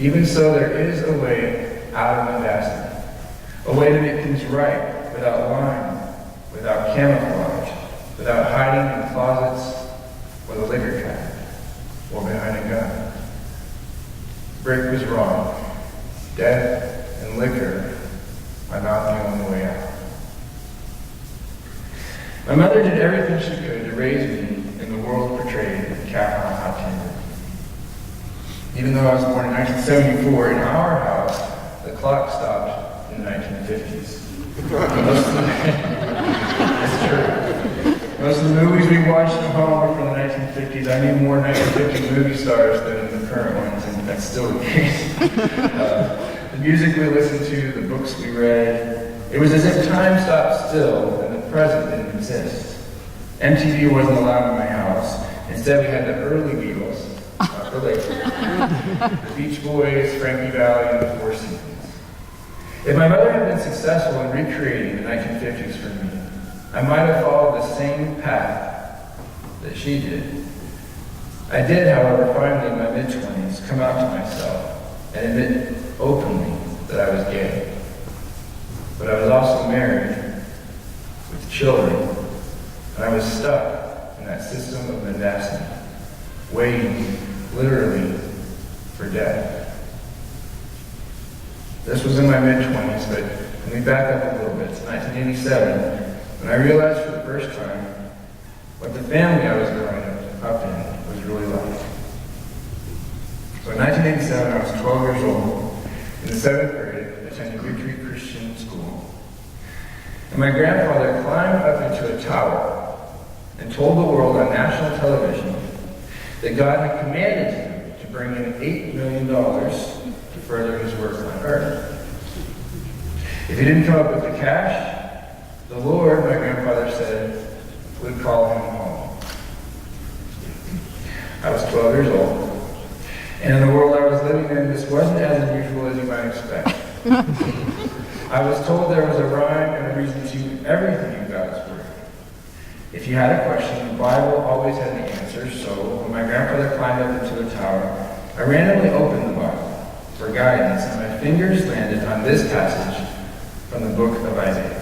Even so, there is a way out of mendacity, a way to make things right without lying, without camouflage, without hiding in closets or the liquor cabinet or behind a gun. Brick was wrong. Death and liquor are not the only way out. My mother did everything she could to raise me in the world portrayed in Cameron Hot Timber. Even though I was born in 1974, in our house, the clock stopped in the 1950s. It's true. Most of the movies we watched at home were from the 1950s. I knew more 1950 movie stars than the current ones, and that's still the case. The music we listened to, the books we read, it was as if time stopped still and the present didn't exist. MTV wasn't allowed in my house. Instead, we had the early Beatles, not the later. The Beach Boys, Frankie Valli, and the Four Seasons. If my mother had been successful in recreating the 1950s for me, I might have followed the same path that she did. I did, however, finally in my mid-20s come out to myself and admit openly that I was gay. But I was also married with children, and I was stuck in that system of mendacity, waiting, literally, for death. This was in my mid-20s, but let me back up a little bit to 1987, when I realized for the first time what the family I was growing up in was really like. So in 1987, I was 12 years old, in the 7th grade, attending Victory Christian School. And my grandfather climbed up into a tower and told the world on national television that God had commanded him to bring in $8 million to further his work on earth. If he didn't come up with the cash, the Lord, my grandfather said, would call him home. I was 12 years old, and in the world I was living in, this wasn't as unusual as you might expect. I was told there was a rhyme and a reason to everything in God's Word. If you had a question, the Bible always had the answer, so when my grandfather climbed up into a tower, I randomly opened the Bible for guidance, and my fingers landed on this passage from the book of Isaiah.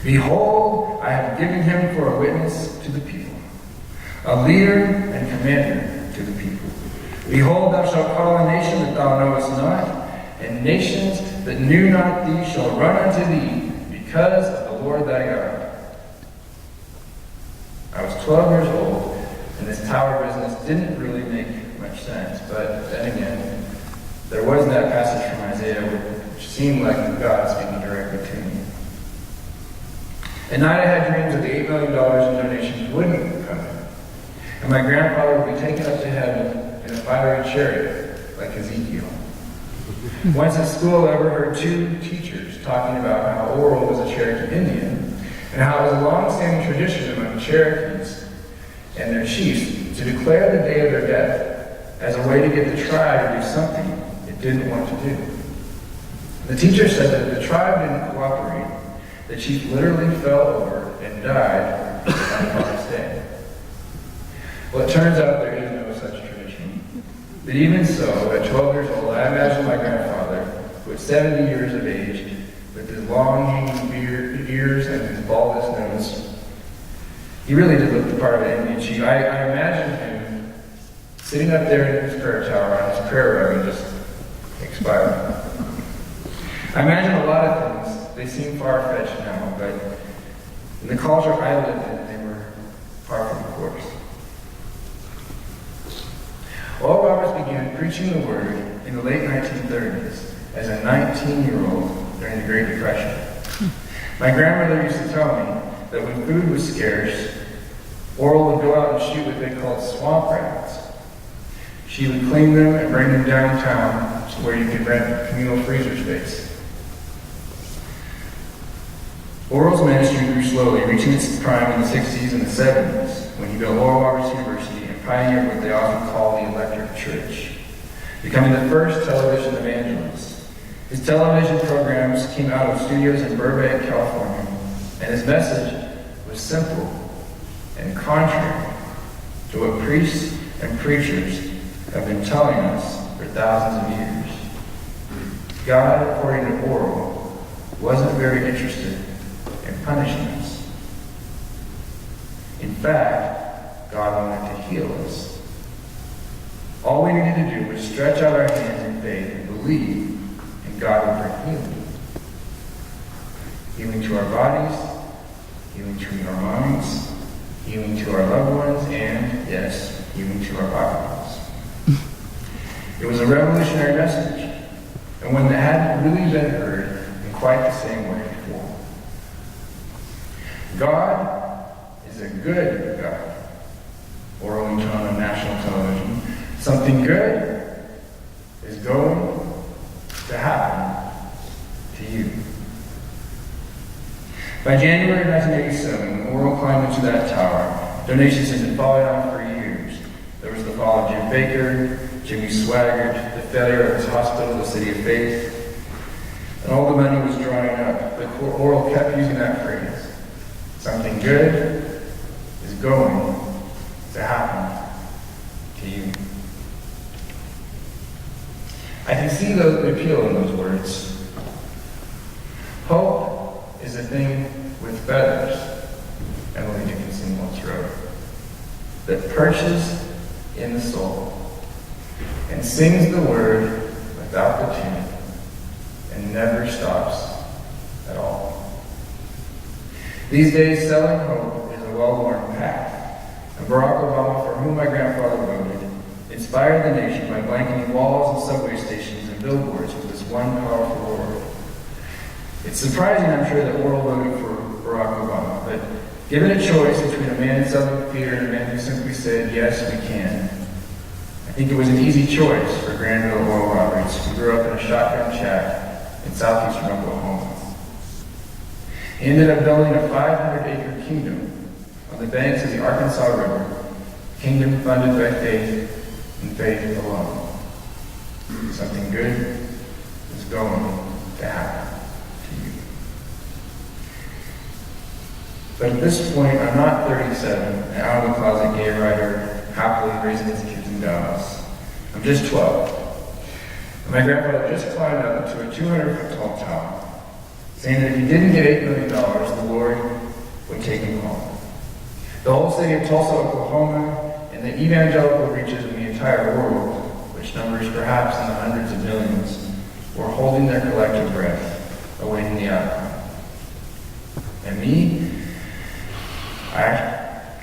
Behold, I have given him for a witness to the people, a leader and commander to the people. Behold, thou shalt call a nation that thou knowest not, and nations that knew not thee shall run unto thee because of the Lord thy God. I was 12 years old, and this tower business didn't really make much sense, but then again, there was that passage from Isaiah which seemed like God speaking directly to me. At night I had dreams that the $8 million in donations wouldn't come in, and my grandfather would be taken up to heaven in a fiery chariot, like Ezekiel. Once at school, I overheard two teachers talking about how Oral was a Cherokee Indian, and how it was a long-standing tradition among Cherokees and their chiefs to declare the day of their death as a way to get the tribe to do something it didn't want to do. The teacher said that if the tribe didn't cooperate, the chief literally fell over and died on Father's Day. Well, it turns out there is no such tradition. But even so, at 12 years old, I imagined my grandfather, who was 70 years of age, with his long hanging ears and his baldest nose. He really did look the part of an Indian chief. I imagined him sitting up there in his prayer tower on his prayer rug and just expiring. I imagine a lot of things. They seem far-fetched now, but in the culture I lived in, they were far from the course. Oral Roberts began preaching the Word in the late 1930s as a 19-year-old during the Great Depression. My grandmother used to tell me that when food was scarce, Oral would go out and shoot what they called swamp rats. She would clean them and bring them downtown to where you could rent communal freezer space. Oral's ministry grew slowly, reaching its prime in the 60s and the 70s, when he built Oral Roberts University and pioneered what they often call the electric church, becoming the first television evangelist. His television programs came out of studios in Burbank, California, and his message was simple and contrary to what priests and preachers have been telling us for thousands of years. God, according to Oral, wasn't very interested in punishing us. In fact, God wanted to heal us. All we needed to do was stretch out our hands in faith and believe, and God would bring healing. Healing to our bodies, healing to our minds, healing to our loved ones, and, yes, healing to our bodies. It was a revolutionary message, and one that hadn't really been heard in quite the same way before. God is a good God. Oral tone on national television. Something good is going to happen to you. By January 1987, when Oral climbed into that tower, donations had been falling off for years. There was the fall of Jim Bakker, Jimmy Swaggart, the failure of his hospital, the City of Faith, and all the money was drying up. But Oral kept using that phrase. Something good is going to happen to you. I can see the appeal in those words. Hope is a thing with feathers, Emily Dickinson once wrote, that perches in the soul and sings the word without the tune and never stops at all. These days, selling hope is a well-worn path, and Barack Obama, for whom my grandfather voted, inspired the nation by blanketing walls and subway stations and billboards with this one powerful word. It's surprising, I'm sure, that Oral voted for Barack Obama, but given a choice between a man in Southern Theater and a man who simply said, yes, we can, I think it was an easy choice for Granville Oral Roberts, who grew up in a shotgun shack in southeastern Oklahoma. He ended up building a 500-acre kingdom on the banks of the Arkansas River, a kingdom funded by faith and faith alone. Something good is going to happen to you. But at this point, I'm not 37, an out-of-the-closet gay writer, happily raising his kids in Dallas. I'm just 12. And my grandfather just climbed up into a 200-foot tall tower, saying that if he didn't get $8 million, the Lord would take him home. The whole city of Tulsa, Oklahoma, and the evangelical reaches of the entire world, which numbers perhaps in the hundreds of millions, were holding their collective breath, awaiting the outcome. And me, I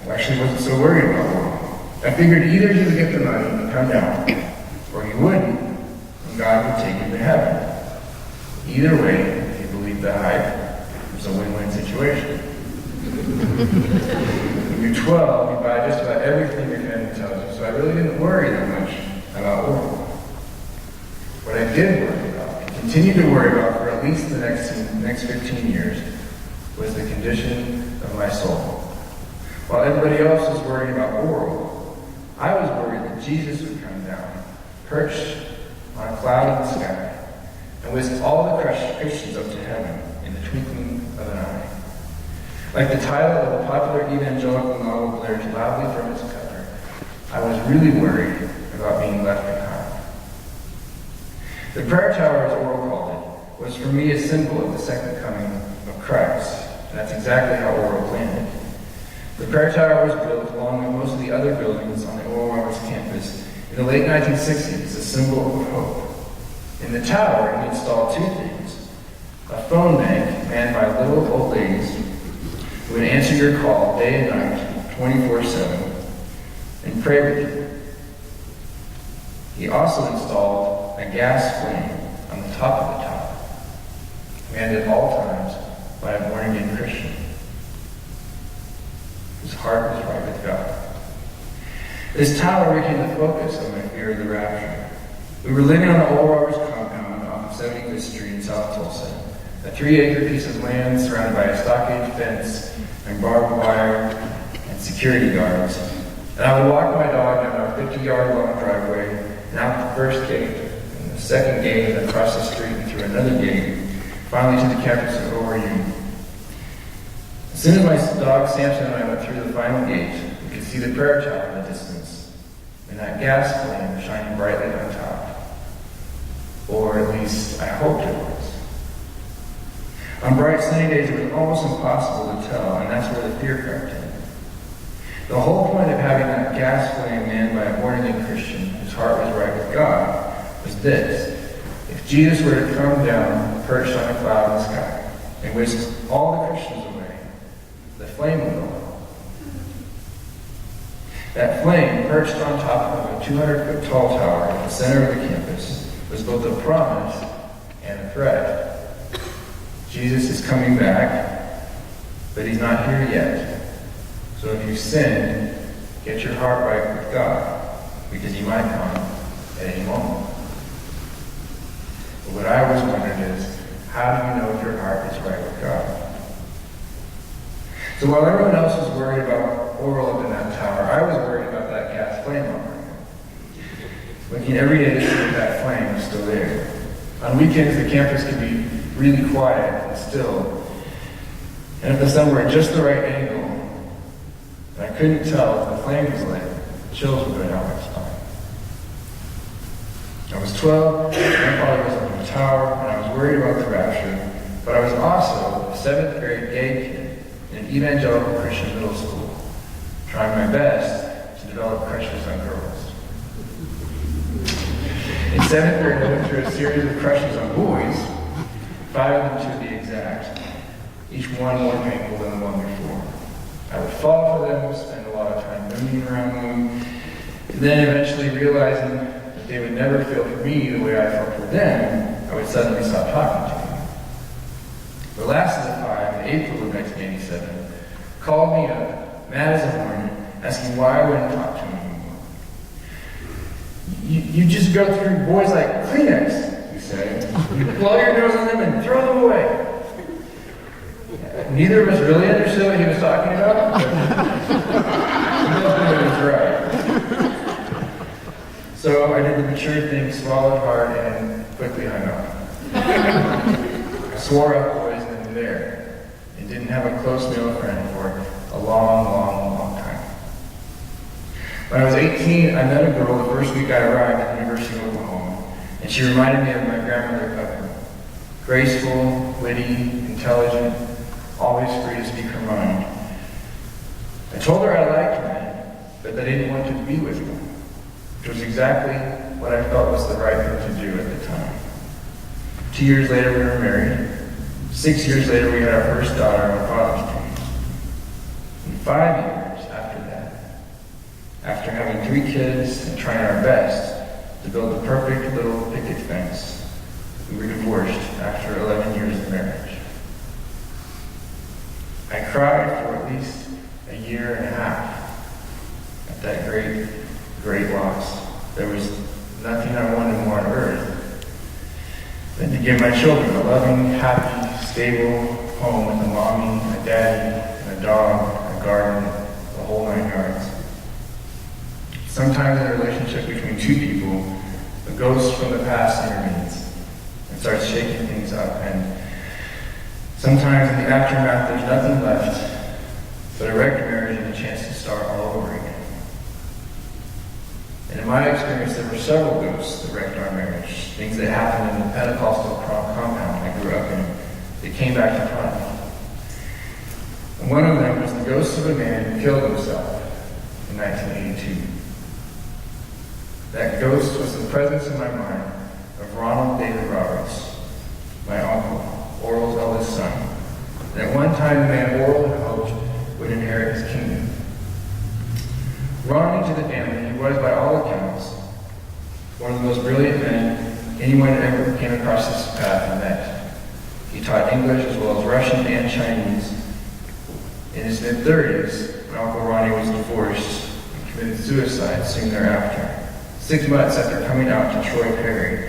actually wasn't so worried about Oral. I figured either he would get the money and come down, or he wouldn't, and God would take him to heaven. Either way, if you believe the hype, it was a win-win situation. When you're 12, you buy just about everything your family tells you, so I really didn't worry that much about Oral. What I did worry about, and continue to worry about for at least the next 15 years, was the condition of my soul. While everybody else was worried about Oral, I was worried that Jesus would come down, perched on a cloud in the sky, and whisk all the Christians up to heaven in the twinkling of an eye. Like the title of a popular evangelical novel blared loudly from its cover, I was really worried about being left behind. The prayer tower, as Oral called it, was for me a symbol of the second coming of Christ, and that's exactly how Oral planned it. The prayer tower was built along with most of the other buildings on the Oral Roberts campus in the late 1960s as a symbol of hope. In the tower, he installed two things: a phone bank manned by little old ladies who would answer your call day and night, 24/7, and pray with you. He also installed a gas flame on the top of the tower, manned at all times by a born-again Christian. His heart was right with God. This tower became the focus of my fear of the rapture. We were living on the Oral Roberts compound off of 75th Street in South Tulsa, a 3-acre piece of land surrounded by a stockade fence and barbed wire and security guards. And I would walk my dog down our 50-yard-long driveway and out the first gate, and the second gate, and across the street and through another gate, finally to the campus of ORU. As soon as my dog Samson and I went through the final gate, we could see the prayer tower in the distance, and that gas flame shining brightly on top. Or at least I hoped it was. On bright sunny days, it was almost impossible to tell, and that's where the fear crept in. The whole point of having that gas flame manned by a born-again Christian whose heart was right with God was this: if Jesus were to come down, perched on a cloud in the sky, and whisk all the Christians away, the flame would go out. That flame, perched on top of a 200-foot tall tower at the center of the campus, was both a promise and a threat. Jesus is coming back, but he's not here yet. So if you sin, get your heart right with God, because he might come at any moment. But what I always wondered is, how do you know if your heart is right with God? So while everyone else was worried about Oral up in that tower, I was worried about that gas flame operating. Looking every day to see if that flame was still there. On weekends, the campus could be really quiet and still. And if the sun were at just the right angle, and I couldn't tell if the flame was lit, chills would go down my spine. I was 12, my father was up in the tower, and I was worried about the rapture, but I was also a 7th grade gay kid in an evangelical Christian middle school, trying my best to develop crushes on girls. In 7th grade, I went through a series of crushes on boys, 5 of them to be exact, each one more painful than the one before. I would fall for them, spend a lot of time mooning around them, and then eventually realizing that they would never feel for me the way I felt for them, I would suddenly stop talking to them. The last of the 5, in April of 1987, called me up, mad as a hornet, asking why I wouldn't talk to him anymore. You just go through boys like Kleenex, he said. You blow your nose on them and throw them away. Neither of us really understood what he was talking about, but he was right. So I did the mature thing, swallowed hard, and quickly hung up. I swore up boys and then there, and didn't have a close male friend for a long, long, long time. When I was 18, I met a girl the first week I arrived at the University of Oklahoma, and she reminded me of my grandmother Pepper. Graceful, witty, intelligent, always free to speak her mind. I told her I liked men, but that I didn't want to be with them, which was exactly what I felt was the right thing to do at the time. 2 years later, we were married. 6 years later, we had our first daughter on Father's Day. And 5 years after that, after having 3 kids and trying our best to build the perfect little picket fence, we were divorced after 11 years of marriage. I cried for at least a year and a half at that great, great loss. There was nothing I wanted more on earth than to give my children a loving, happy, stable home with a mommy, a daddy, and a dog, a garden, the whole 9 yards. Sometimes in a relationship between 2 people, a ghost from the past intervenes and starts shaking things up, and sometimes in the aftermath there's nothing left but a wrecked marriage and a chance to start all over again. And in my experience, there were several ghosts that wrecked our marriage, things that happened in the Pentecostal compound I grew up in that came back to haunt me. And one of them was the ghost of a man who killed himself in 1982. That ghost was the presence in my mind of Ronald David Roberts, my uncle, Oral's eldest son. And at one time, the man Oral had hoped would inherit his kingdom. Ronald to the family, he was, by all accounts, one of the most brilliant men anyone ever came across this path and met. He taught English as well as Russian and Chinese. In his mid-30s, when Uncle Ronnie was divorced and committed suicide soon thereafter, 6 months after coming out to Troy Perry,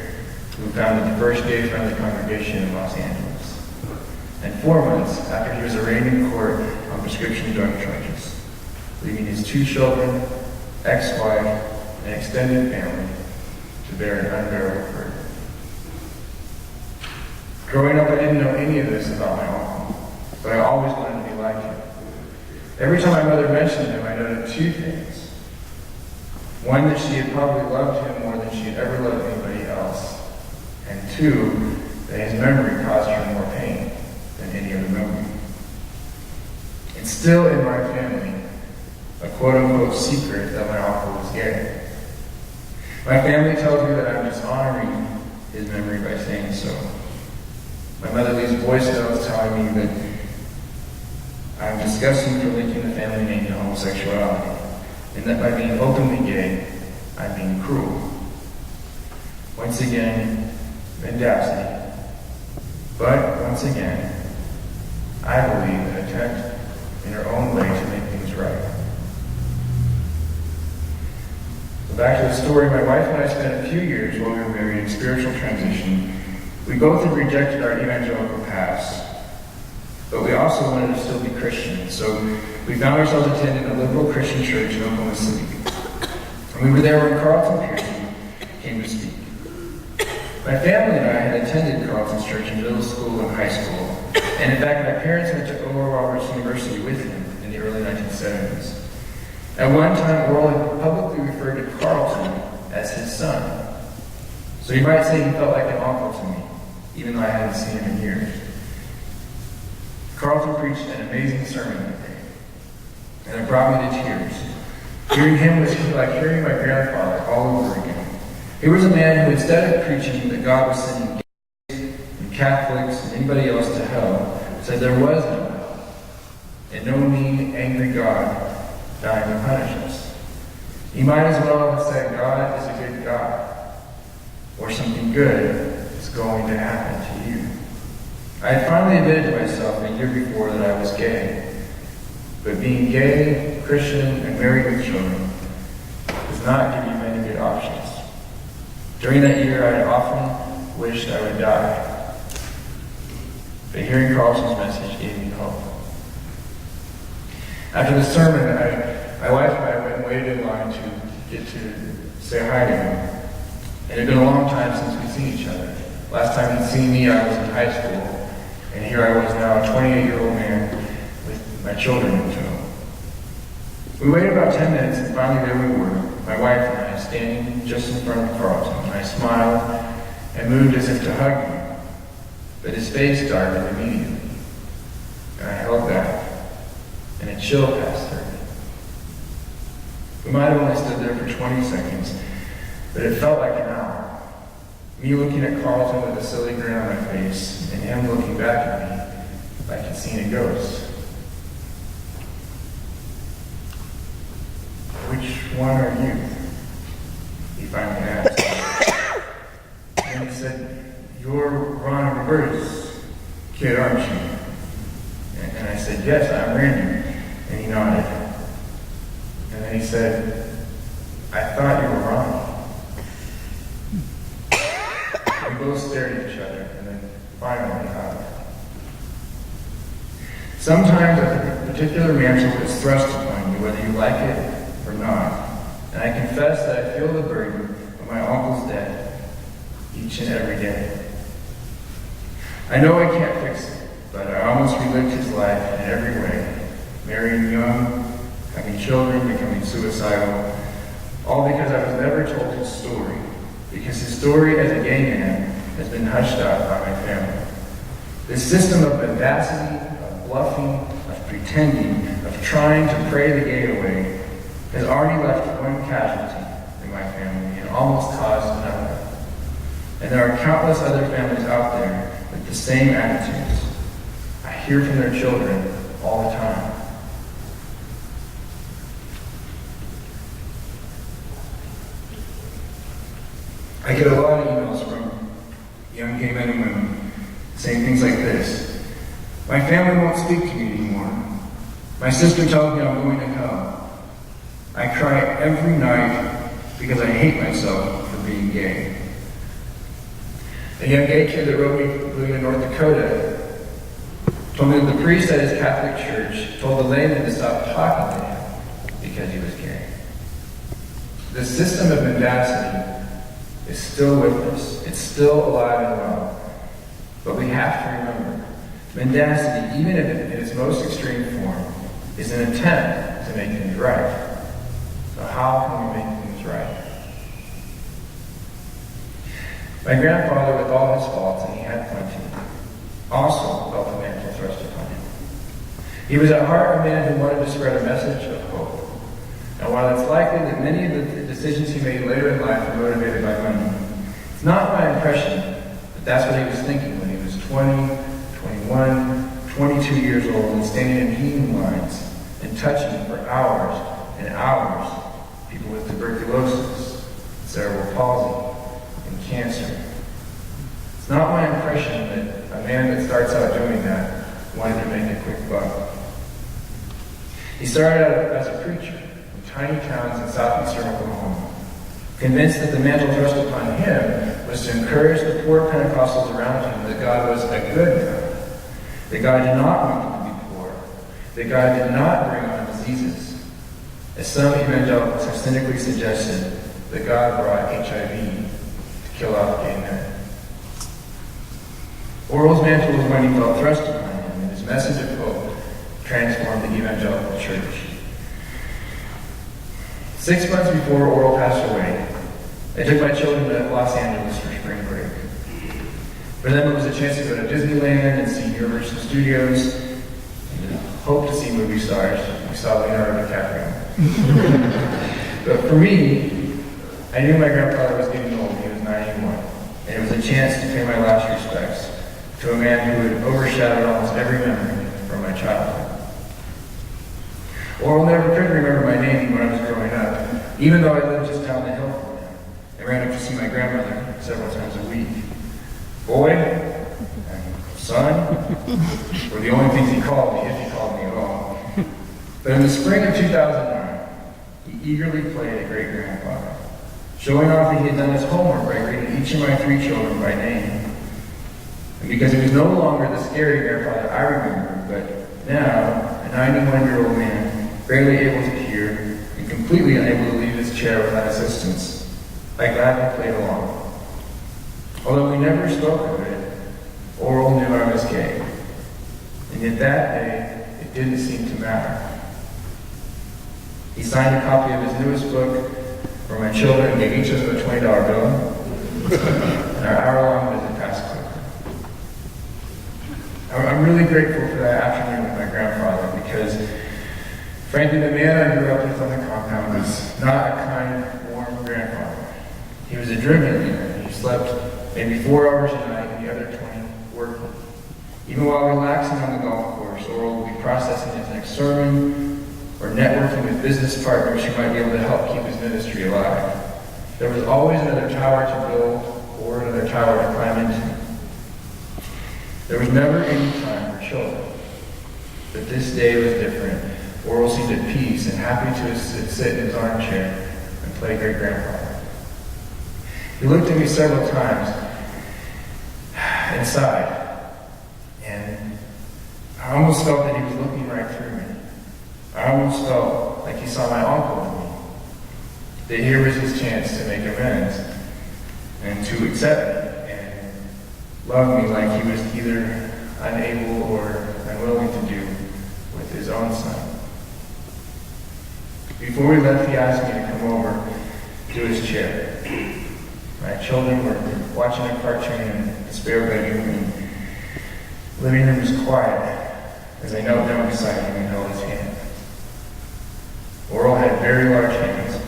who founded the first gay-friendly congregation in Los Angeles, and 4 months after he was arraigned in court on prescription drug charges, leaving his 2 children, ex-wife, and extended family to bear an unbearable burden. Growing up, I didn't know any of this about my uncle, but I always wanted to be like him. Every time my mother mentioned him, I noted 2 things. One, that she had probably loved him more than she had ever loved anybody else. And two, that his memory caused her more pain than any other memory. It's still in my family a quote-unquote secret that my uncle was gay. My family tells me that I'm dishonoring his memory by saying so. My mother leaves voice notes telling me that I'm disgusting for linking the family name to homosexuality, and that by being openly gay, I'm being cruel. Once again, mendacity. But once again, I believe an attempt in her own way to make things right. So back to the story, my wife and I spent a few years while we were married in spiritual transition. We both had rejected our evangelical past, but we also wanted to still be Christian. So we found ourselves attending a liberal Christian church in Oklahoma City. And we were there when Carlton Pearson came to speak. My family and I had attended Carlton's church in middle school and high school. And in fact, my parents went to Oral Roberts University with him in the early 1970s. At one time, Oral publicly referred to Carlton as his son. So you might say he felt like an uncle to me, even though I hadn't seen him in years. Carlton preached an amazing sermon that day, and it brought me to tears. Hearing him was like hearing my grandfather all over again. He was a man who, instead of preaching that God was sending gays and Catholics and anybody else to hell, said there was no hell, and no mean, angry God dying to punish us. He might as well have said God is a good God, or something good is going to happen to you. I had finally admitted to myself a year before that I was gay. But being gay, Christian, and married with children does not give you many good options. During that year, I had often wished I would die. But hearing Carlson's message gave me hope. After the sermon, my wife and I went and waited in line to get to say hi to him. It had been a long time since we'd seen each other. Last time he'd seen me, I was in high school, and here I was now, a 28-year-old man with my children in tow. We waited about 10 minutes, and finally there we were, my wife and I, standing just in front of Carlton. And I smiled and moved as if to hug him, but his face darkened immediately, and I held back, and a chill passed through me. We might have only stood there for 20 seconds, but it felt like an hour. Me looking at Carlton with a silly grin on my face, and him looking back at me like he'd seen a ghost. Which one are you? He finally asked. And he said, "You're Ron and Roberta's kid, aren't you?" And I said, "Yes, I'm Randy." And he nodded. And then he said, "I thought you were Ron." We both stared at each other and then finally hugged. Sometimes a particular mantle is thrust upon you, whether you like it or not. And I confess that I feel the burden of my uncle's death each and every day. I know I can't fix it, but I almost relived his life in every way. Marrying young, having children, becoming suicidal, all because I was never told his story. Because his story as a gay man has been hushed out by my family. This system of mendacity, of bluffing, of pretending, of trying to pray the gay away, has already left one casualty in my family and almost caused another. And there are countless other families out there with the same attitudes. I hear from their children all the time. I get a lot of emails from young gay men and women saying things like this. My family won't speak to me anymore. My sister tells me I'm going to hell. I cry every night because I hate myself for being gay. A young gay kid that wrote me living in North Dakota told me that the priest at his Catholic church told the layman to stop talking to him because he was gay. The system of mendacity is still with us. It's still alive and well. But we have to remember, mendacity, even in its most extreme form, is an attempt to make things right. So how can we make things right? My grandfather, with all his faults, and he had plenty, also felt the mantle thrust upon him. He was at heart a man who wanted to spread a message of hope. And while it's likely that many of the decisions he made later in life were motivated by money, it's not my impression that that's what he was thinking when he was 20, 21, 22 years old and standing in heating lines and touching for hours and hours people with tuberculosis, cerebral palsy, and cancer. It's not my impression that a man that starts out doing that wanted to make a quick buck. He started out as a preacher in tiny towns in southeastern Oklahoma, convinced that the mantle thrust upon him was to encourage the poor Pentecostals around him that God was a good God, that God did not want them to be poor, that God did not bring on diseases, as some evangelicals have cynically suggested that God brought HIV to kill off gay men. Oral's mantle was when he felt thrust upon him, and his message of hope transformed the evangelical church. 6 months before Oral passed away, I took my children to Los Angeles for spring break. For them, it was a chance to go to Disneyland and see Universal Studios, and hope to see movie stars. We saw Leonardo DiCaprio. But for me, I knew my grandfather was getting old. He was 91, and it was a chance to pay my last respects to a man who had overshadowed almost every memory from my childhood. Oral never could remember my name when I was growing up, even though I lived just down the hill from him. I ran up to see my grandmother several times a week. Boy and son were the only things he called me, if he called me at all. But in the spring of 2009, he eagerly played a great-grandfather, showing off that he had done his homework by greeting each of my 3 children by name. And because he was no longer the scary grandfather I remember, but now a 91-year-old man, barely able to hear and completely unable to leave his chair without assistance, I gladly played along. Although we never spoke of it, Oral knew I was gay. And yet that day, it didn't seem to matter. He signed a copy of his newest book for my children and gave each of them a $20 bill. And our hour-long visit passed quickly. I'm really grateful for that afternoon with my grandfather because, frankly, the man I grew up with on the compound was not a kind, warm grandfather. He was a driven man. He slept maybe 4 hours a night and the other 20 working. Even while relaxing on the golf course, Oral would be processing his next sermon or networking with business partners who might be able to help keep his ministry alive. There was always another tower to build or another tower to climb into. There was never any time for children. But this day was different. Oral seemed at peace and happy to sit in his armchair and play great-grandfather. He looked at me several times and sighed, and I almost felt that he was looking right through me. I almost felt like he saw my uncle in me, that here was his chance to make amends and to accept me and love me like he was either unable or unwilling to do with his own son. Before we left, he asked me to come over to his chair. My children were watching a cartoon in the spare bedroom, and the living room was quiet as I knelt down beside him and held his hand. Oral had very large hands.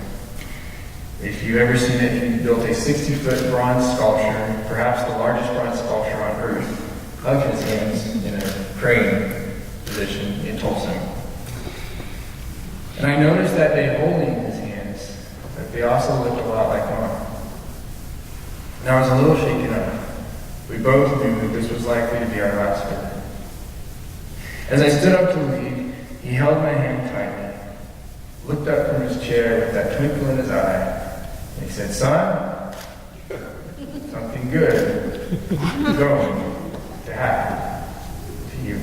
If you've ever seen it, he built a 60-foot bronze sculpture, perhaps the largest bronze sculpture on earth, of his hands in a praying position in Tulsa. And I noticed that day holding his hands, that they also looked a lot like mine. And I was a little shaken up. We both knew that this was likely to be our last visit. As I stood up to leave, he held my hand tightly, looked up from his chair with that twinkle in his eye, and he said, "Son, something good is going to happen to you."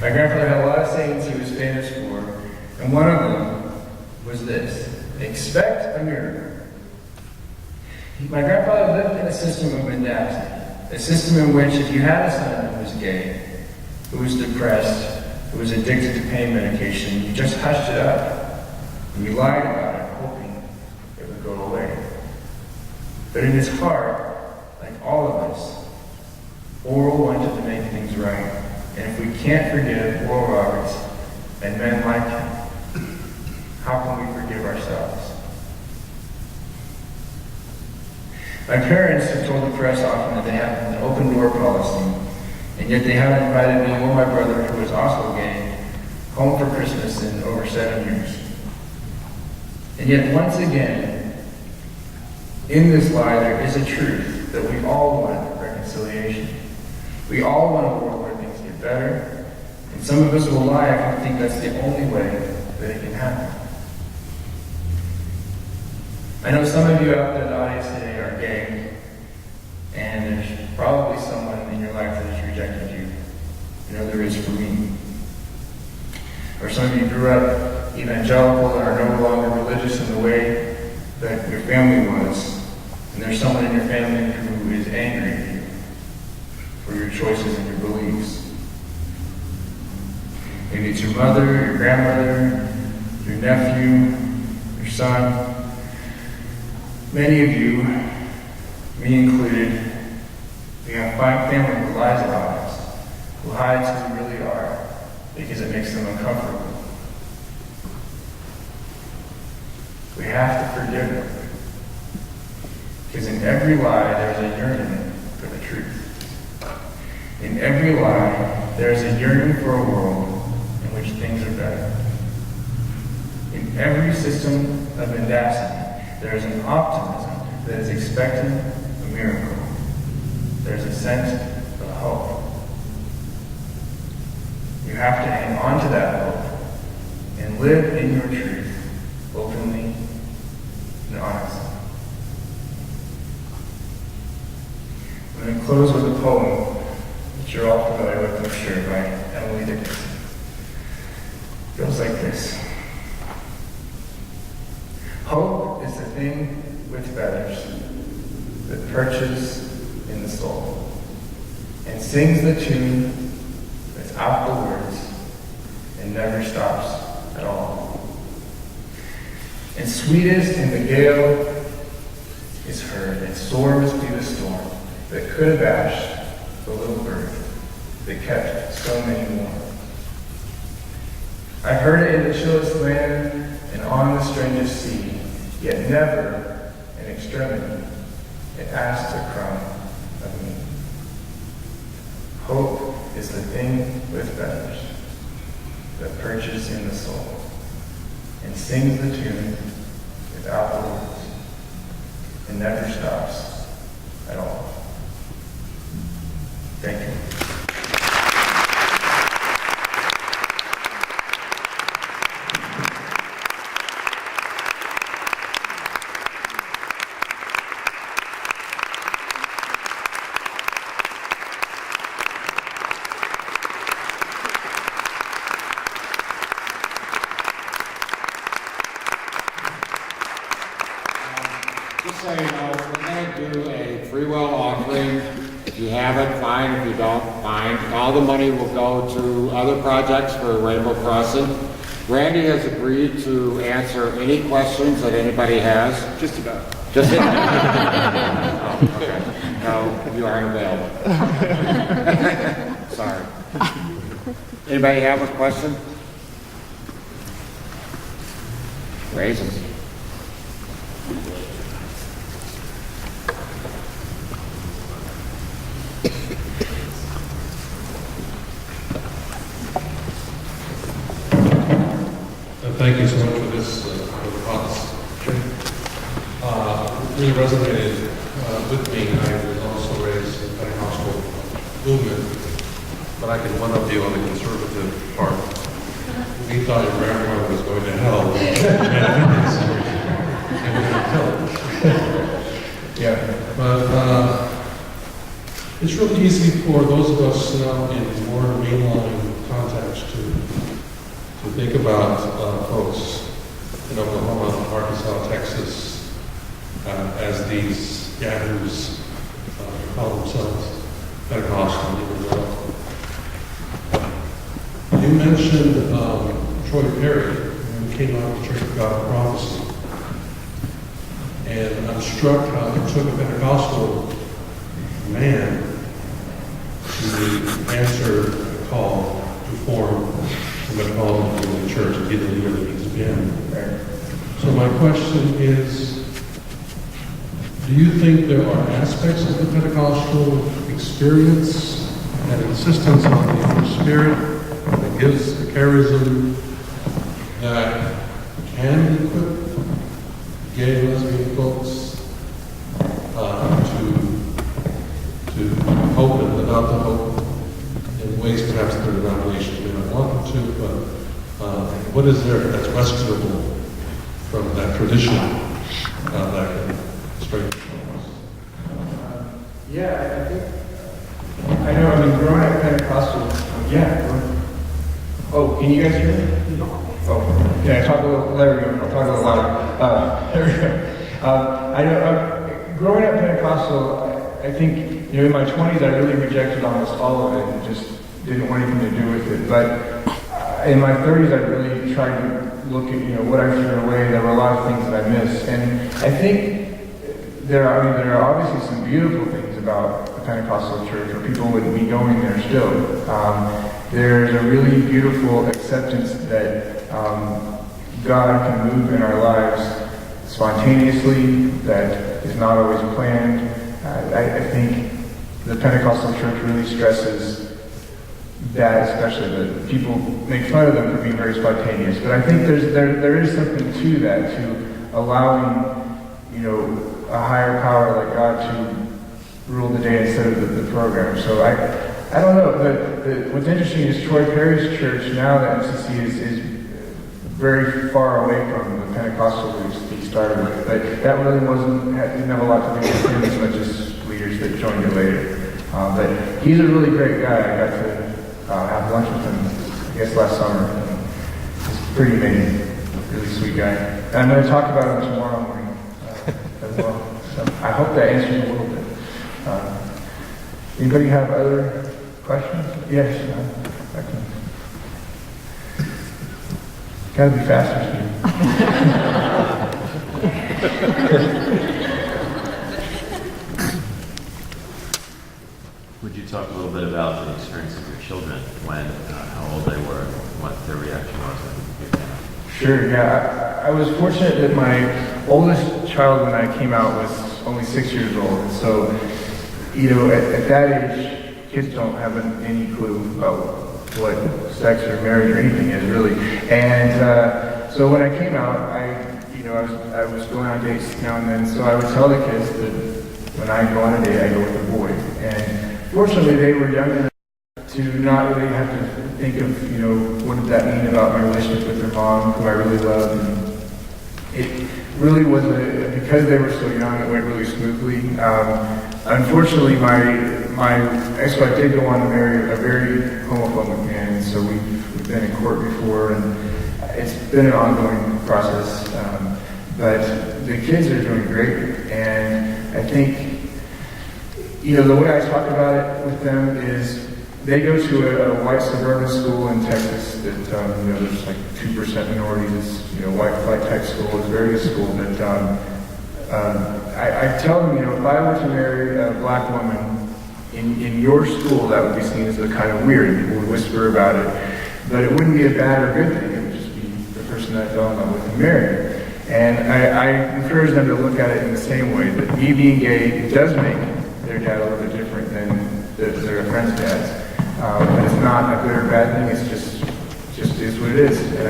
My grandfather had a lot of sayings he was famous for, and one of them was this: expect a miracle. My grandfather lived in a system of mendacity, a system in which if you had a son who was gay, who was depressed, who was addicted to pain medication, you just hushed it up, and you lied about it, hoping it would go away. But in his heart, like all of us, Oral wanted to make things right. And if we can't forgive Oral Roberts and men like him, how can we forgive ourselves? My parents have told the press often that they have an open door policy, and yet they haven't invited me or my brother, who is also gay, home for Christmas in over 7 years. And yet once again, in this lie there is a truth that we all want reconciliation. We all want a world where things get better, and some of us will lie if we think that's the only way that it can happen. I know some of you out there in the audience today are gay, and there's probably someone in your life that has rejected you. You know there is for me. Or some of you grew up evangelical and are no longer religious in the way that your family was, and there's someone in your family who is angry at you for your choices and your beliefs. Maybe it's your mother, your grandmother, your nephew, your son. Many of you, me included, we have family who lies about us, who hides who we really are because it makes them uncomfortable. We have to forgive them, because in every lie there's a yearning for the truth. In every lie there's a yearning for a world in which things are better. In every system of mendacity there is an optimism that is expecting a miracle. There's a sense of hope. You have to hang on to that hope and live in your truth openly and honestly. I'm going to close with a poem that you're all familiar with, I'm sure, by Emily Dickinson. It goes like this. Hope is the thing with feathers that perches in the soul and sings the tune without the words and never stops at all. And sweetest in the gale is heard, and sore must be the storm that could have bashed the little bird that kept so many warm. I've heard it in the chillest land and on the strangest sea, yet never in extremity it asked a crumb of me. Hope is the thing with feathers that perches in the soul and sings the tune without the words and never stops at all. Thank you. Just so you know, we're going to do a free will offering. If you have it, fine. If you don't, fine. All the money will go to other projects for Rainbow Crossing. Randy has agreed to answer any questions that anybody has. Just about. Just oh, okay. No, you aren't available. Sorry. Anybody have a question? Raisins. Thank you so much for this, for the process. Really resonated with me. I was also raised in the Pentecostal movement, but I can one-up you on the conservative part. We thought your grandmother was going to hell. Yeah, but it's really easy for those of us now in more mainline context to think about folks in Oklahoma, Arkansas, Texas, as these yahoos call themselves Pentecostal, even though. You mentioned Troy Perry, who came out of the Church of God of Prophecy. And I'm struck how it took a Pentecostal man to answer a call to form a call to the church. He didn't really need to be in. So my question is, do you think there are aspects of the Pentecostal experience and insistence on the Holy Spirit that gives the charism that can equip gay and lesbian folks to hope and live out the hope in ways perhaps their denominations may not want them to, but what is there that's questionable from that tradition that can strengthen us? Yeah, I think, I know, I mean, growing up Pentecostal, oh, can you guys hear me? Oh, can I talk a little, there we go, I'll talk a little louder. There we go. I know, growing up Pentecostal, I think, you know, in my 20s, I really rejected almost all of it and just didn't want anything to do with it. But in my 30s, I really tried to look at, you know, what I threw away. There were a lot of things that I missed. And I think there are obviously some beautiful things about the Pentecostal church, or people wouldn't be going there still. There's a really beautiful acceptance that God can move in our lives spontaneously, that is not always planned. I think the Pentecostal church really stresses that, especially that people make fun of them for being very spontaneous. But I think there is something to that, to allowing, you know, a higher power like God to rule the day instead of the program. So I don't know. What's interesting is Troy Perry's church now, the MCC, is very far away from the Pentecostal roots that he started with. But that really didn't have a lot to do with him as much as leaders that joined it later. But he's a really great guy. I got to have lunch with him, I guess, last summer. He's pretty amazing, really sweet guy. And I'm going to talk about him tomorrow morning as well. So I hope that answers a little bit. Anybody have other questions? Yes, I can. Got to be faster, Would you talk a little bit about the experience of your children when, how old they were, and what their reaction was when you came out? Sure, yeah. I was fortunate that my oldest child when I came out was only 6 years old. And so, you know, at that age, kids don't have any clue about what sex or marriage or anything is, really. And so when I came out, I was going on dates now and then, so I would tell the kids that when I go on a date, I go with a boy. And fortunately, they were young enough to not really have to think of, you know, what did that mean about my relationship with their mom, who I really loved. And it really was, because they were so young, it went really smoothly. Unfortunately, my ex-wife did go on to marry a very homophobic man, and so we've been in court before, and it's been an ongoing process. But the kids are doing great, and I think, you know, the way I talk about it with them is they go to a white suburban school in Texas that, you know, there's like 2% minorities. It's, you know, white tech school. It's a very good school, but I tell them, you know, if I were to marry a black woman in your school, that would be seen as a kind of weird. People would whisper about it, but it wouldn't be a bad or good thing. It would just be the person that I fell in love with and married. And I encourage them to look at it in the same way, that me being gay, it does make their dad a little bit different than their friends' dads. But it's not a good or bad thing. It's just is what it is. And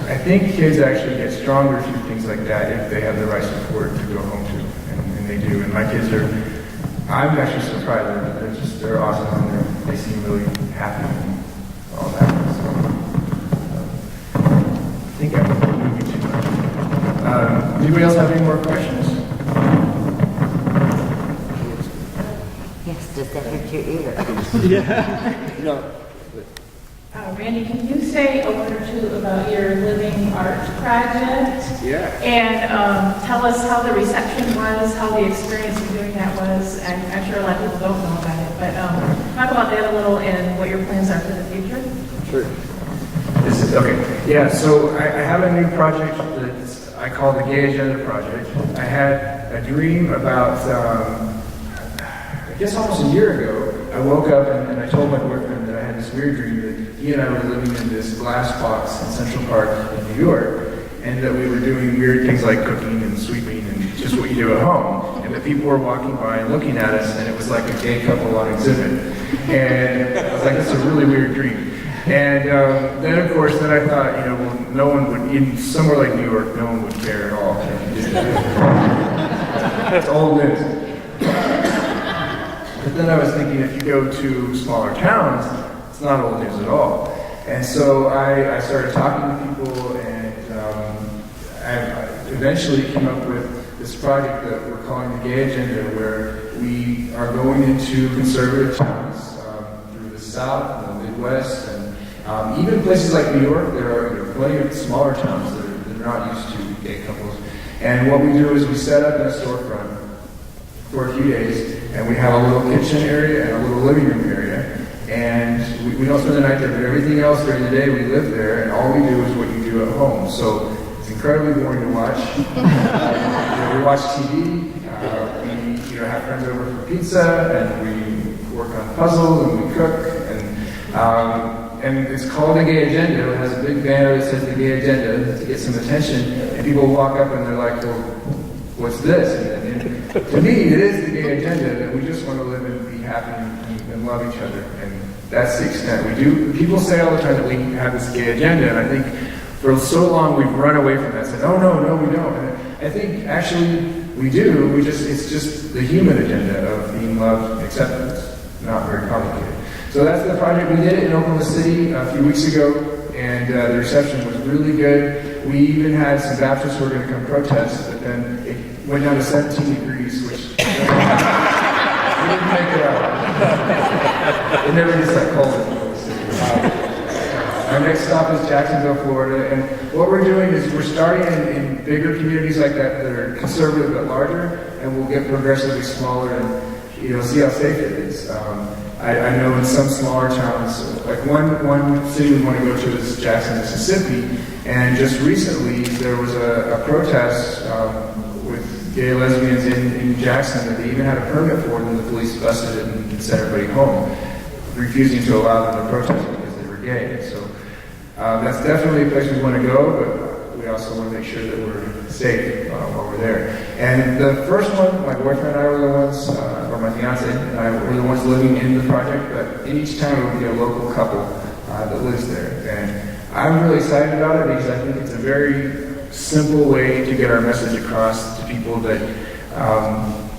I think kids actually get stronger through things like that if they have the right support to go home to, and they do. And my kids are, I'm actually surprised. They're awesome, and they seem really happy and all that. So, I think I'm moving too much. Anybody else have any more questions? Yes, does that hurt your ear? Yeah. No. Randy, can you say a word or two about your living art project? Yeah. And tell us how the reception was, how the experience of doing that was. I'm sure a lot of people don't know about it, but talk about that a little and what your plans are for the future. Sure. Okay. Yeah, so I have a new project that I called the Gay Agenda Project. I had a dream about, I guess almost a year ago, I woke up and I told my boyfriend that I had this weird dream that he and I were living in this glass box in Central Park in New York, and that we were doing weird things like cooking and sweeping and just what you do at home, and that people were walking by and looking at us, and it was like a gay couple on exhibit. And I was like, that's a really weird dream. And then, of course, then I thought, well, no one would, in somewhere like New York, no one would care at all. That's old news. But then I was thinking, if you go to smaller towns, it's not old news at all. And so I started talking to people, and I eventually came up with this project that we're calling the Gay Agenda, where we are going into conservative towns through the South and the Midwest, and even places like New York. There are plenty of smaller towns that are not used to gay couples. And what we do is we set up in a storefront for a few days, and we have a little kitchen area and a little living room area. And we don't spend the night there, but everything else during the day we live there, and all we do is what you do at home. So it's incredibly boring to watch. We watch TV, we have friends over for pizza, and we work on puzzles, and we cook, and it's called the Gay Agenda. It has a big banner that says the Gay Agenda to get some attention, and people walk up and they're like, well, what's this? And to me, it is the Gay Agenda, that we just want to live and be happy and love each other, and that's the extent we do. People say all the time that we have this gay agenda, and I think for so long we've run away from that, said, oh no, we don't. And I think actually we do. It's just the human agenda of being loved and acceptance, not very complicated. So that's the project. We did it in Oklahoma City a few weeks ago, and the reception was really good. We even had some Baptists who were going to come protest, but then it went down to 17 degrees, which we didn't make it out. It never gets that cold in Oklahoma City. Our next stop is Jacksonville, Florida, and what we're doing is we're starting in bigger communities like that are conservative but larger, and we'll get progressively smaller and see how safe it is. I know in some smaller towns, like one city we want to go to is Jackson, Mississippi, and just recently there was a protest with gay lesbians in Jackson that they even had a permit for them. The police busted it and sent everybody home, refusing to allow them to protest because they were gay. So that's definitely a place we want to go, but we also want to make sure that we're safe while we're there. And the first one, my boyfriend and I were the ones, or my fiance and I were the ones living in the project, but in each town it would be a local couple that lives there. And I'm really excited about it because I think it's a very simple way to get our message across to people that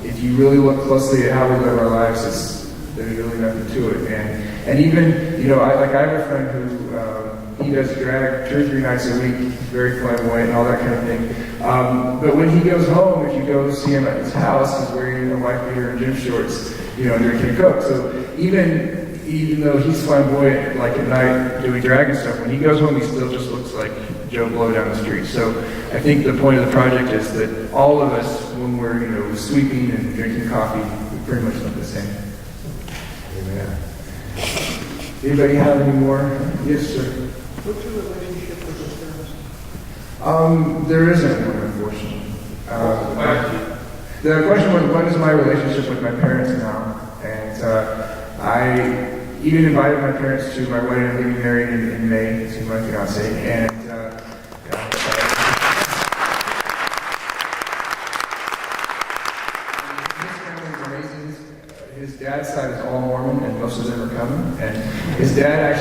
if you really look closely at how we live our lives, there's really nothing to it. And even, I have a friend who he does drag 2 or 3 nights a week, very flamboyant and all that kind of thing. But when he goes home, if you go see him at his house, he's wearing a white beater and gym shorts, drinking Coke. So even though he's flamboyant, like at night doing drag and stuff, when he goes home, he still just looks like Joe Blow down the street. So I think the point of the project is that all of us, when we're sweeping and drinking coffee, we pretty much look the same. Amen. Anybody have any more? Yes, sir. What's your relationship with your parents? There isn't one, unfortunately. The question was, what is my relationship with my parents now? And I even invited my parents to my wedding. I'm getting married in May to my fiance. And his family is amazing. His dad's side is all Mormon, and most of them are coming. And his dad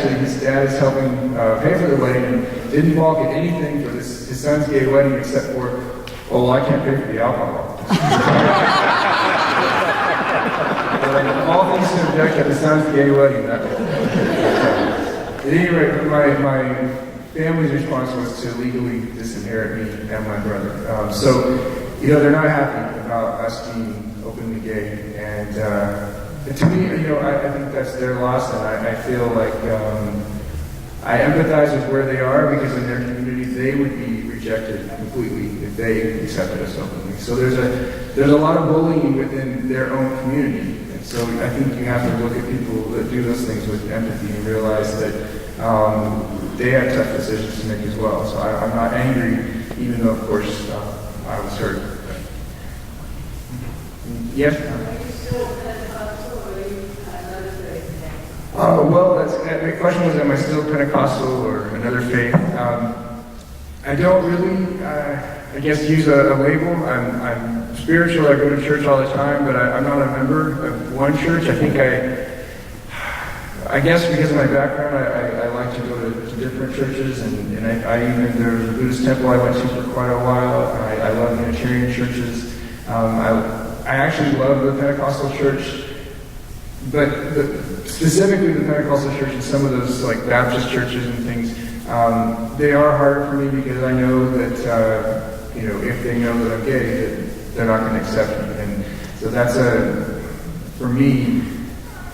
is helping pay for the wedding and didn't balk at anything for his son's gay wedding except for, I can't pay for the alcohol. All things to object at his son's gay wedding. At any rate, my family's response was to legally disinherit me and my brother. So, they're not happy about us being openly gay. And to me, I think that's their loss, and I feel like I empathize with where they are because in their community they would be rejected completely if they accepted us openly. So there's a lot of bullying within their own community, and so I think you have to look at people that do those things with empathy and realize that they had tough decisions to make as well. So I'm not angry, even though, of course, I was hurt. Yes? Well, the question was, am I still Pentecostal or another faith? I don't really, I guess, use a label. I'm spiritual. I go to church all the time, but I'm not a member of one church. I guess because of my background, I like to go to different churches, and I even, there was a Buddhist temple I went to for quite a while. I love Unitarian churches. I actually love the Pentecostal church, but specifically the Pentecostal church and some of those like Baptist churches and things, they are hard for me because I know that, if they know that I'm gay, that they're not going to accept me. And so that's for me,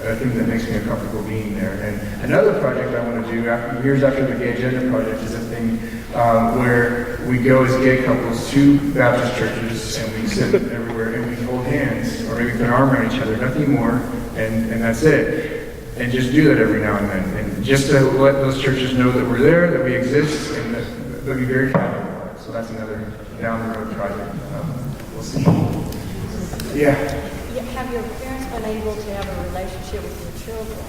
a thing that makes me uncomfortable being there. And another project I want to do, years after the Gay Agenda Project, is a thing where we go as gay couples to Baptist churches and we sit everywhere and we hold hands, or maybe put an arm around each other, nothing more, and that's it. And just do that every now and then. And just to let those churches know that we're there, that we exist, and that they'll be very happy about it. So that's another down the road project. We'll see. Yeah. Have your parents been able to have a relationship with your children?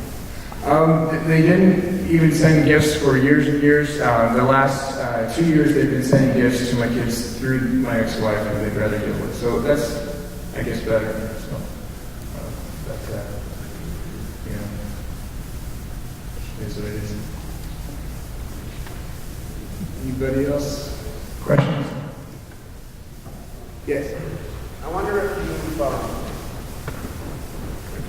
They didn't even send gifts for years and years. The last 2 years they've been sending gifts to my kids through my ex-wife, who they'd rather deal with. So that's, I guess, better. So, is what it is. Anybody else? Questions? Yes. I wonder if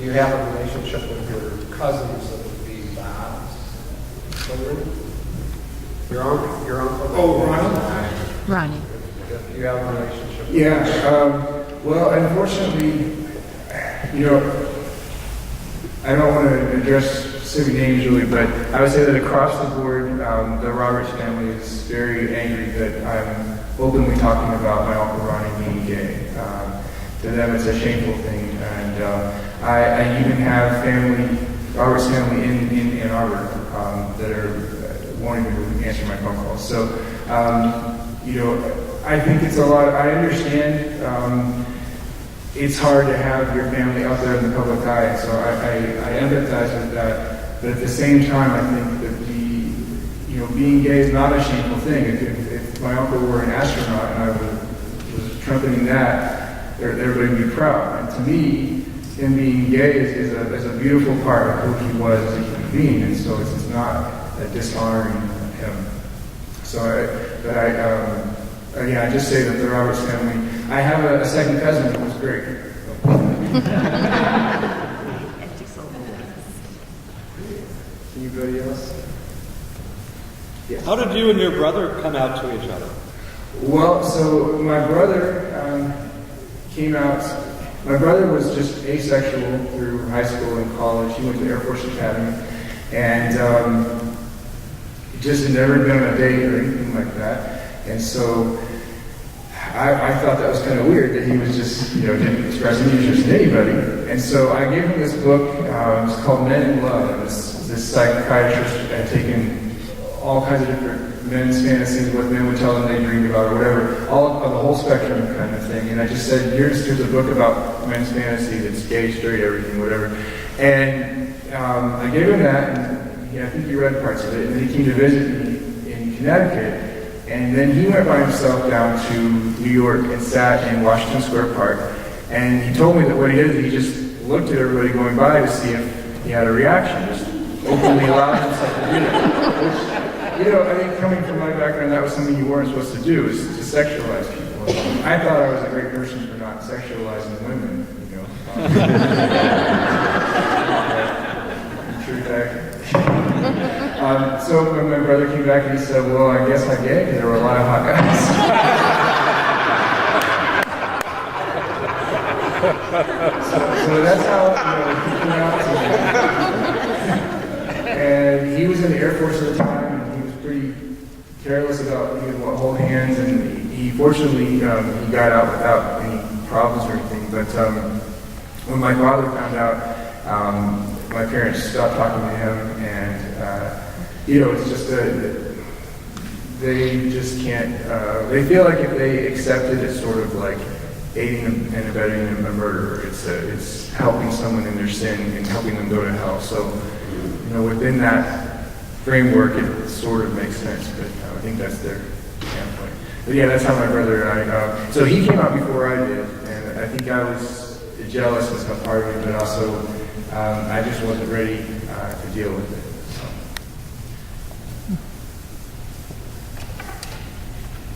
you have a relationship with your cousins that would be Bob's children? Your uncle? Oh, Ronnie? Ronnie. If you have a relationship with Yeah. Well, unfortunately, I don't want to address specific names really, but I would say that across the board, the Roberts family is very angry that I'm openly talking about my Uncle Ronnie being gay. To them, it's a shameful thing, and I even have Robert's family in Ann Arbor that are wanting to answer my phone calls. So, I think it's a lot. I understand. It's hard to have your family out there in the public eye, so I empathize with that. But at the same time, I think that being gay is not a shameful thing. If my uncle were an astronaut and I was trumpeting that, everybody would be proud. And to me, him being gay is a beautiful part of who he was as a human being, and so it's not a dishonoring of him. So, I just say that the Roberts family. I have a second cousin who was great. Anybody else? Yes. How did you and your brother come out to each other? Well, so my brother came out. My brother was just asexual through high school and college. He went to Air Force Academy, and just had never been on a date or anything like that. And so I thought that was kind of weird that he was just, didn't express any interest in anybody. And so I gave him this book. It's called Men in Love. And this psychiatrist had taken all kinds of different men's fantasies, what men would tell them they dreamed about or whatever, all of the whole spectrum kind of thing. And I just said, here's a book about men's fantasy that's gay, straight, everything, whatever. And I gave him that, and I think he read parts of it. And then he came to visit me in Connecticut. And then he went by himself down to New York and sat in Washington Square Park. And he told me that what he did is he just looked at everybody going by to see if he had a reaction, just openly allowed himself to do that. Which, I think coming from my background, that was something you weren't supposed to do, is to sexualize people. I thought I was a great person for not sexualizing women, True fact. So when my brother came back and he said, well, I guess I'm gay, because there were a lot of hot guys. so that's how he came out to me. And he was in the Air Force at the time, and he was pretty careless about hold hands, and he fortunately he got out without any problems or anything. But when my father found out, my parents stopped talking to him, and it's just they just can't, they feel like if they accept it, it's sort of like aiding and abetting a murderer. It's helping someone in their sin and helping them go to hell. So, within that framework, it sort of makes sense, but I think that's their standpoint. But yeah, that's how my brother and I, so he came out before I did, and I think I was jealous was a part of it, but also I just wasn't ready to deal with it. So.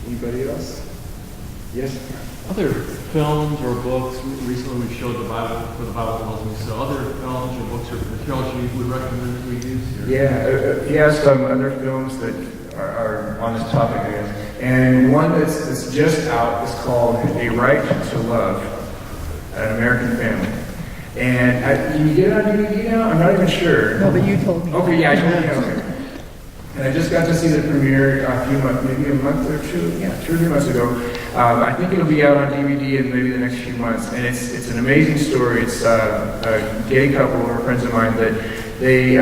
Anybody else? Yes? Other films or books, recently we showed the Bible for the Bible Muslims, so other films or books or materials you would recommend that we use here? Yeah, he has some other films that are on this topic, I guess. And one that's just out is called A Right to Love, An American Family. And can you get it on DVD now? I'm not even sure. No, but you told me. Okay, yeah, I told you. Okay. And I just got to see the premiere a few months, maybe a month or two, 2 or 3 months ago. I think it'll be out on DVD in maybe the next few months. And it's an amazing story. It's a gay couple who are friends of mine that they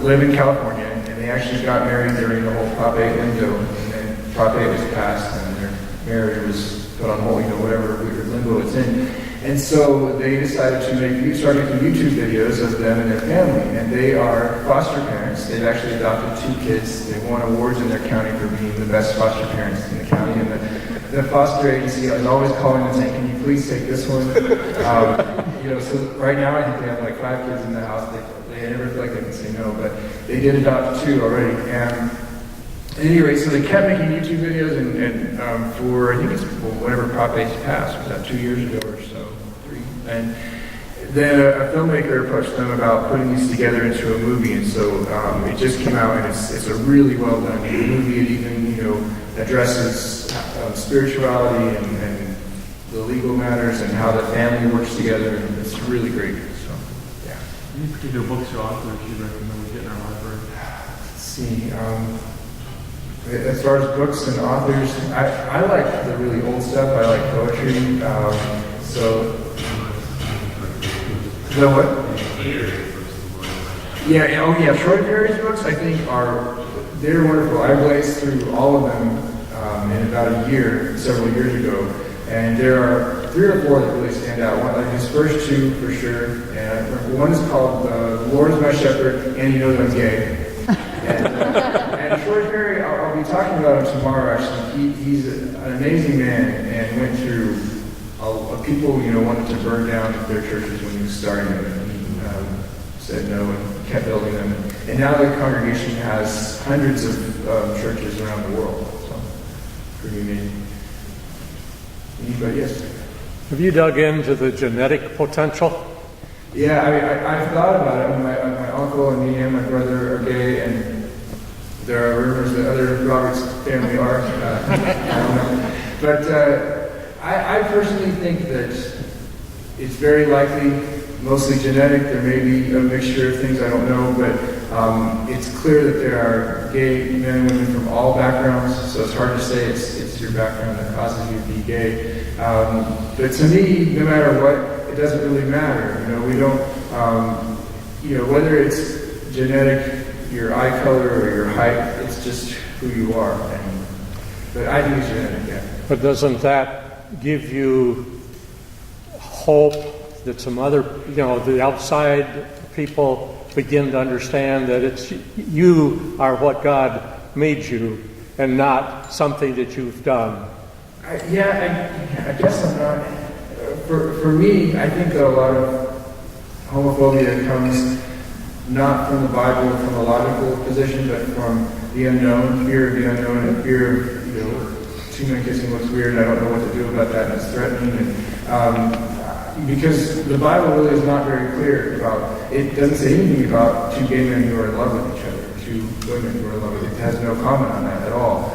live in California, and they actually got married during the whole Prop 8 window. And then Prop 8 was passed, and their marriage was put on hold, whatever weird limbo it's in. And so they decided to start making YouTube videos of them and their family. And they are foster parents. They've actually adopted 2 kids. They won awards in their county for being the best foster parents in the county. And the foster agency is always calling and saying, "Can you please take this one?" So right now I think they have like 5 kids in the house. They never feel like they can say no, but they did adopt 2 already. And at any rate, so they kept making YouTube videos, and for, I think it's whatever Prop 8 passed, was that 2 years ago or so, 3? And then a filmmaker approached them about putting these together into a movie, and so it just came out, and it's a really well done movie. It even, addresses spirituality and the legal matters and how the family works together, and it's really great. So, yeah. Any particular books or authors you recommend we get in our library? Let's see. As far as books and authors, I like the really old stuff. I like poetry. The what? Yeah, Troy Perry's books I think they're wonderful. I blazed through all of them in about a year, several years ago, and there are 3 or 4 that really stand out. One, like his first 2 for sure, and one is called "The Lord is My Shepherd," and he knows I'm gay. And Troy Perry, I'll be talking about him tomorrow. Actually, he's an amazing man and went through. People, wanted to burn down their churches when he was starting them, and he said no and kept building them. And now the congregation has hundreds of churches around the world. So, pretty amazing. Anybody else? Have you dug into the genetic potential? Yeah, I've thought about it. My uncle and me and my brother are gay, and there are rumors that other Roberts family are. I don't know. But I personally think that it's very likely, mostly genetic. There may be a mixture of things I don't know, but it's clear that there are gay men and women from all backgrounds, so it's hard to say it's your background that causes you to be gay. But to me, no matter what, it doesn't really matter. We don't, whether it's genetic, your eye color, or your height, it's just who you are. But I think it's genetic, yeah. But doesn't that give you hope that some other, the outside people begin to understand that you are what God made you and not something that you've done? I guess I'm not. For me, I think that a lot of homophobia comes not from the Bible, from a logical position, but from the unknown, fear of the unknown, and fear of, 2 men kissing looks weird, and I don't know what to do about that, and it's threatening. And because the Bible really is not very clear it doesn't say anything about 2 gay men who are in love with each other, 2 women who are in love with each other. It has no comment on that at all.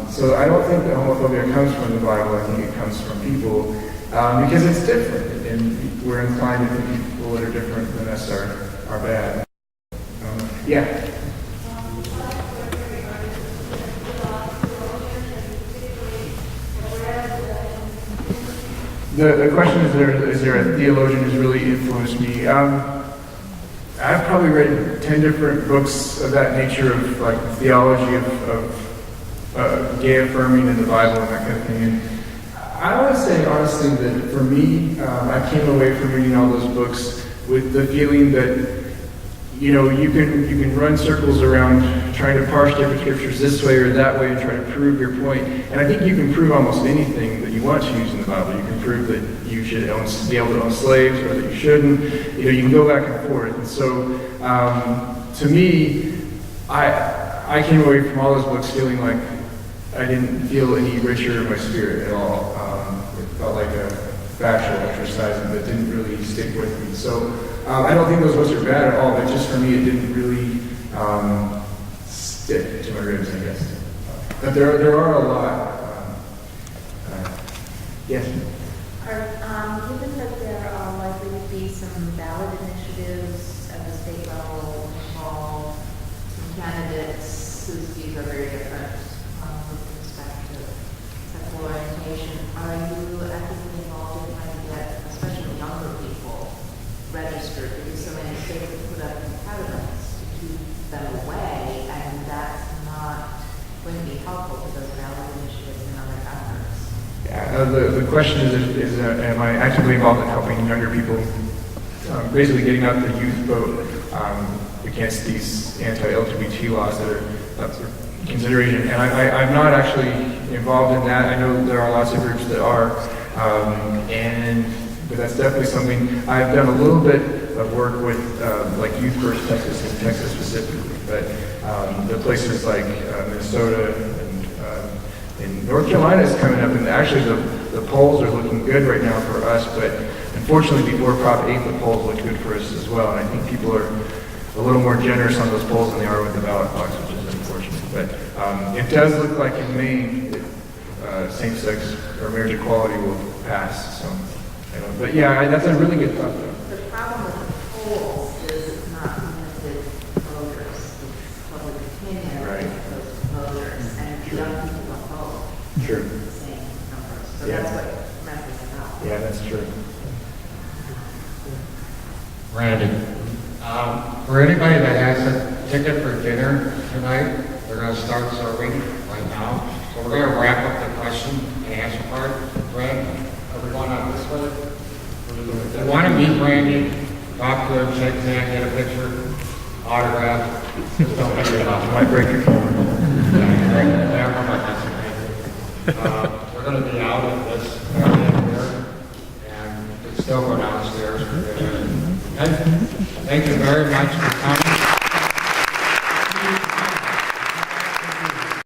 So I don't think that homophobia comes from the Bible. I think it comes from people because it's different, and we're inclined to think people that are different than us are bad. Yeah. The question is there a theologian who's really influenced me? I I've probably read 10 different books of that nature, of like theology of gay affirming in the Bible and that kind of thing. And I would say honestly that for me, I came away from reading all those books with the feeling that, you know, you can run circles around trying to parse different scriptures this way or that way and try to prove your point. And I think you can prove almost anything that you want to use in the Bible. You can prove that you should be able to own slaves or that you shouldn't. You know, you can go back and forth. And so, to me, I came away from all those books feeling like I didn't feel any richer in my spirit at all. It felt like a factual exercise that didn't really stick with me. So I don't think those books are bad at all, but just for me it didn't really stick to my ribs, I guess. But there are a lot. Yes? Given that there are likely to be some ballot initiatives at the state level involve some candidates whose views are very different with respect to sexual orientation, are you actively involved in trying to get, especially younger people, registered? Because so many states have put up impediments to keep them away, and that's not going to be helpful to those ballot initiatives and other efforts. Yeah, the question is am I actively involved in helping younger people, basically getting out the youth vote against these anti-LGBT laws that are up for consideration? And I'm not actually involved in that. I know there are lots of groups that are, but that's definitely something. I've done a little bit of work with like Youth First Texas and Texas specifically, but the places like Minnesota and North Carolina is coming up, and actually the polls are looking good right now for us, but unfortunately before Prop 8 the polls looked good for us as well, and I think people are a little more generous on those polls than they are with the ballot box, which is unfortunate. But it does look like in Maine same-sex or marriage equality will pass. So, but yeah, that's a really good thought, though. The problem with the polls is it's not limited voters, it's public opinion of those voters, and young people don't vote. True. The same numbers. So Yeah. that's what messes it up. Yeah, that's true. Randy, for anybody that has a ticket for dinner tonight, they're going to start serving right now. So we're going to wrap up the question and answer part. Brad, are we going on this way? If you want to meet Randy, talk to him, shake his hand, get a picture, autograph, just don't make it up. You might break your camera. We're going to be out of this area here, and it's still go downstairs for dinner. Okay? Thank you very much.